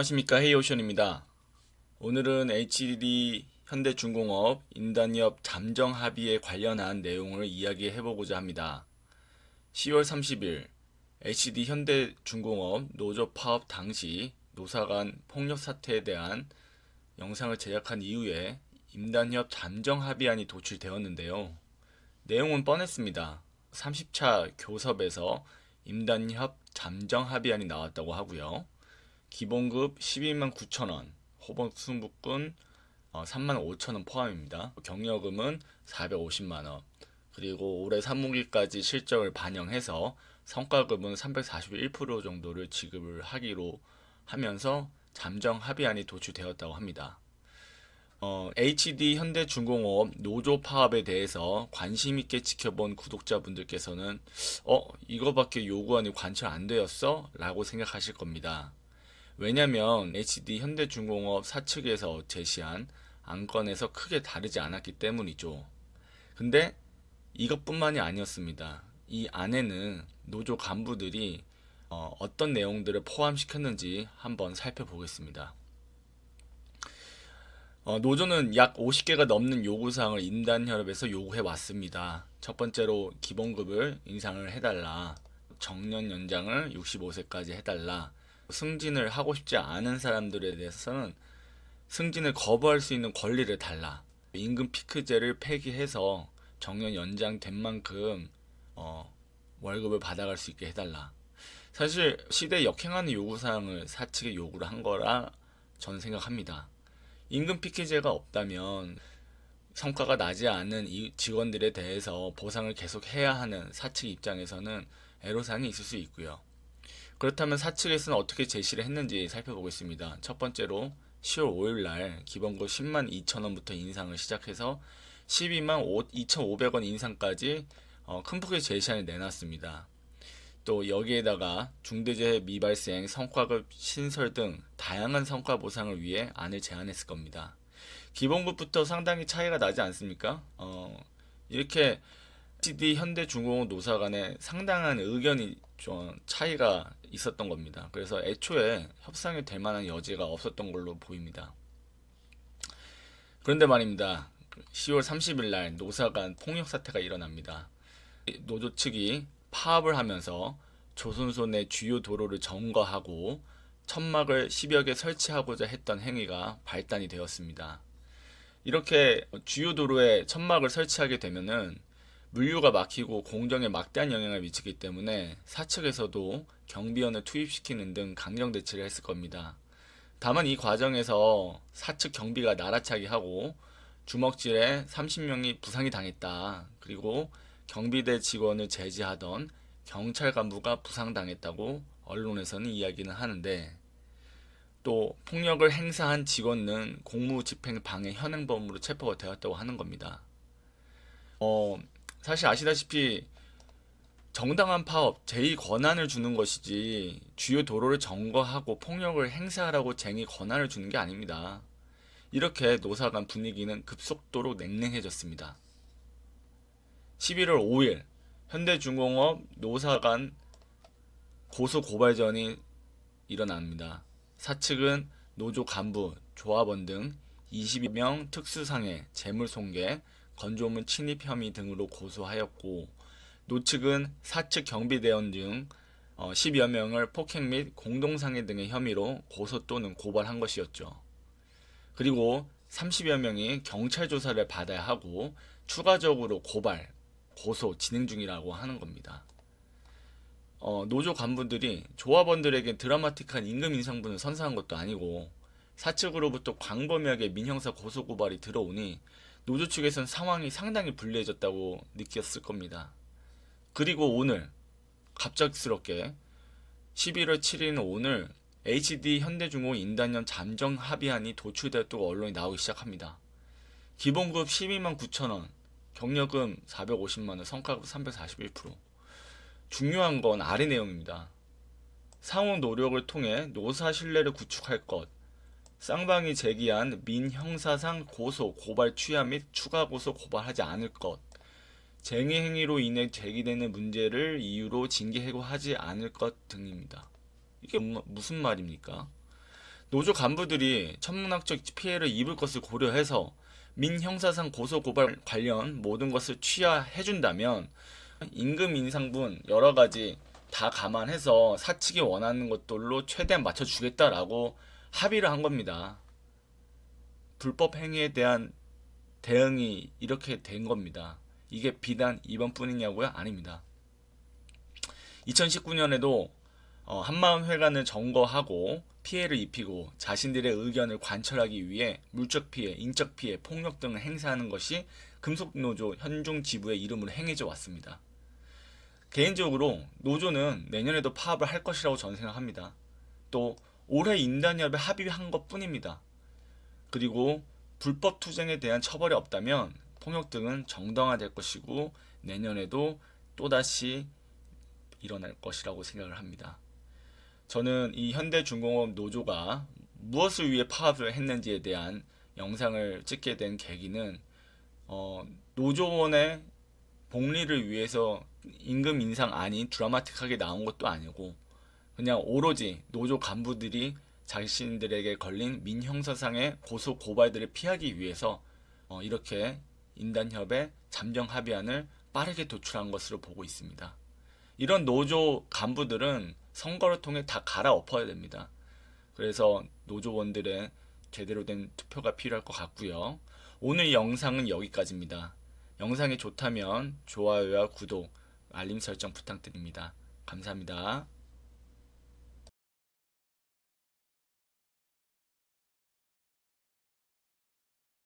안녕하십니까, 헤이오션입니다. 오늘은 HD 현대중공업 인단협 잠정 합의에 관련한 내용을 이야기해보고자 합니다. 10월 30일 HD 현대중공업 노조 파업 당시 노사 간 폭력 사태에 대한 영상을 제작한 이후에 임단협 잠정 합의안이 도출되었는데요. 내용은 뻔했습니다. 30차 교섭에서 임단협 잠정 합의안이 나왔다고 하고요. 기본급 12만 9천 원, 호봉 승부금 3만 5천 원 포함입니다. 경여금은 450만 원, 그리고 올해 3분기까지 실적을 반영해서 성과급은 341% 정도를 지급을 하기로 하면서 잠정 합의안이 도출되었다고 합니다. HD 현대중공업 노조 파업에 대해서 관심 있게 지켜본 구독자분들께서는 이거밖에 요구안이 관철 안 되었어? 라고 생각하실 겁니다. 왜냐면 HD 현대중공업 사측에서 제시한 안건에서 크게 다르지 않았기 때문이죠. 근데 이것뿐만이 아니었습니다. 이 안에는 노조 간부들이 어떤 내용들을 포함시켰는지 한번 살펴보겠습니다. 노조는 약 50개가 넘는 요구사항을 인단협에서 요구해 왔습니다. 첫 번째로 기본급을 인상을 해달라, 정년 연장을 65세까지 해달라, 승진을 하고 싶지 않은 사람들에 대해서는 승진을 거부할 수 있는 권리를 달라, 임금 피크제를 폐기해서 정년 연장된 만큼 월급을 받아갈 수 있게 해달라. 사실 시대에 역행하는 요구사항을 사측에 요구를 한 거라 저는 생각합니다. 임금 피크제가 없다면 성과가 나지 않은 이 직원들에 대해서 보상을 계속 해야 하는 사측 입장에서는 애로사항이 있을 수 있고요. 그렇다면 사측에서는 어떻게 제시를 했는지 살펴보겠습니다. 첫 번째로 10월 5일 날 기본급 10만 2천 원부터 인상을 시작해서 12만 2,500원 인상까지 큰 폭의 제시안을 내놨습니다. 또 여기에다가 중대재해 미발생, 성과급 신설 등 다양한 성과 보상을 위해 안을 제안했을 겁니다. 기본급부터 상당히 차이가 나지 않습니까? 이렇게 HD 현대중공업 노사 간에 상당한 의견이 좀 차이가 있었던 겁니다. 그래서 애초에 협상이 될 만한 여지가 없었던 걸로 보입니다. 그런데 말입니다. 10월 30일 날 노사 간 폭력 사태가 일어납니다. 노조 측이 파업을 하면서 조선소 내 주요 도로를 점거하고 천막을 10여 개 설치하고자 했던 행위가 발단이 되었습니다. 이렇게 주요 도로에 천막을 설치하게 되면은 물류가 막히고 공정에 막대한 영향을 미치기 때문에 사측에서도 경비원을 투입시키는 등 강경 대치를 했을 겁니다. 다만 이 과정에서 사측 경비가 날아차게 하고 주먹질에 30명이 부상이 당했다. 그리고 경비대 직원을 제지하던 경찰 간부가 부상당했다고 언론에서는 이야기는 하는데, 또 폭력을 행사한 직원은 공무집행 방해 현행범으로 체포가 되었다고 하는 겁니다. 사실 아시다시피 정당한 파업, 제2 권한을 주는 것이지 주요 도로를 점거하고 폭력을 행사하라고 쟁의 권한을 주는 게 아닙니다. 이렇게 노사 간 분위기는 급속도로 냉랭해졌습니다. 11월 5일 현대중공업 노사 간 고소 고발전이 일어납니다. 사측은 노조 간부, 조합원 등 22명 특수상해, 재물손괴, 건조물 침입 혐의 등으로 고소하였고, 노측은 사측 경비대원 등 10여 명을 폭행 및 공동상해 등의 혐의로 고소 또는 고발한 것이었죠. 그리고 30여 명이 경찰 조사를 받아야 하고 추가적으로 고발, 고소 진행 중이라고 하는 겁니다. 노조 간부들이 조합원들에게 드라마틱한 임금 인상분을 선사한 것도 아니고 사측으로부터 광범위하게 민형사 고소고발이 들어오니 노조 측에선 상황이 상당히 불리해졌다고 느꼈을 겁니다. 그리고 오늘 갑작스럽게 11월 7일 오늘 HD 현대중공업 인단협 잠정 합의안이 도출되었다고 언론이 나오기 시작합니다. 기본급 12만 9천 원, 경력금 450만 원, 성과급 341%. 중요한 건 아래 내용입니다. 상호 노력을 통해 노사 신뢰를 구축할 것, 쌍방이 제기한 민형사상 고소, 고발 취하 및 추가 고소, 고발하지 않을 것, 쟁의 행위로 인해 제기되는 문제를 이유로 징계 해고하지 않을 것 등입니다. 이게 무슨 말입니까? 노조 간부들이 천문학적 피해를 입을 것을 고려해서 민형사상 고소고발 관련 모든 것을 취하해준다면 임금 인상분 여러 가지 다 감안해서 사측이 원하는 것들로 최대한 맞춰주겠다라고 합의를 한 겁니다. 불법 행위에 대한 대응이 이렇게 된 겁니다. 이게 비단 이번뿐이냐고요? 아닙니다. 2019년에도 한마음회관을 점거하고 피해를 입히고 자신들의 의견을 관철하기 위해 물적 피해, 인적 피해, 폭력 등을 행사하는 것이 금속노조 현중 지부의 이름으로 행해져 왔습니다. 개인적으로 노조는 내년에도 파업을 할 것이라고 저는 생각합니다. 또 올해 인단협에 합의한 것 뿐입니다. 그리고 불법 투쟁에 대한 처벌이 없다면 폭력 등은 정당화될 것이고 내년에도 또다시 일어날 것이라고 생각을 합니다. 저는 이 현대중공업 노조가 무엇을 위해 파업을 했는지에 대한 영상을 찍게 된 계기는 노조원의 복리를 위해서 임금 인상 안이 드라마틱하게 나온 것도 아니고 그냥 오로지 노조 간부들이 자신들에게 걸린 민형사상의 고소 고발들을 피하기 위해서 이렇게 인단협의 잠정 합의안을 빠르게 도출한 것으로 보고 있습니다. 이런 노조 간부들은 선거를 통해 다 갈아엎어야 됩니다. 그래서 노조원들의 제대로 된 투표가 필요할 것 같고요. 오늘 영상은 여기까지입니다. 영상이 좋다면 좋아요와 구독, 알림 설정 부탁드립니다. 감사합니다.